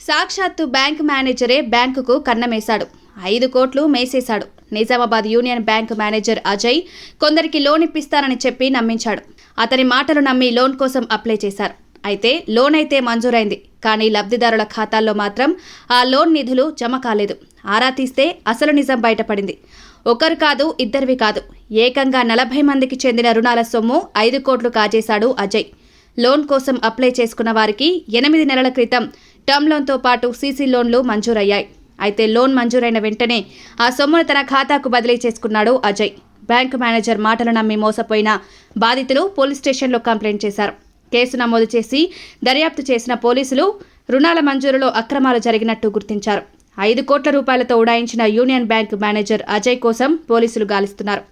సాక్షాత్తు బ్యాంక్ మేనేజరే బ్యాంకుకు కన్నమేశాడు. 5 కోట్లు మేసేశాడు. Nizamabad Union Bank manager Ajay కొందరికి లోన్ ఇప్పిస్తానని చెప్పి నమ్మించాడు. అతని మాటలు నమ్మి లోన్ కోసం అప్లై చేశారు. అయితే లోన్ అయితే మంజూరైంది. కానీ లబ్ధిదారుల ఖాతాల్లో మాత్రం ఆ లోన్ నిధులు జమ కాలేదు. ఆరా తీస్తే అసలు నిజం బయటపడింది. ఒకరు కాదు, ఇద్దరివి కాదు, ఏకంగా 40 మందికి చెందిన రుణాల సొమ్ము 5 కోట్లు కాజేశాడు అజయ్. లోన్ కోసం అప్లై చేసుకున్న వారికి 8 నెలల క్రితం టర్మ్ లోన్తో పాటు సీసీ లోన్లు మంజూరయ్యాయి. అయితే లోన్ మంజూరైన వెంటనే ఆ సొమ్మును తన ఖాతాకు బదిలీ చేసుకున్నాడు అజయ్. బ్యాంకు మేనేజర్ మాటలు నమ్మి మోసపోయిన బాధితులు పోలీస్ స్టేషన్లో కంప్లైంట్ చేశారు. కేసు నమోదు చేసి దర్యాప్తు చేసిన పోలీసులు రుణాల మంజూరులో అక్రమాలు జరిగినట్టు గుర్తించారు. 5 కోట్ల రూపాయలతో ఉడాయించిన యూనియన్ బ్యాంక్ మేనేజర్ అజయ్ కోసం పోలీసులు గాలిస్తున్నారు.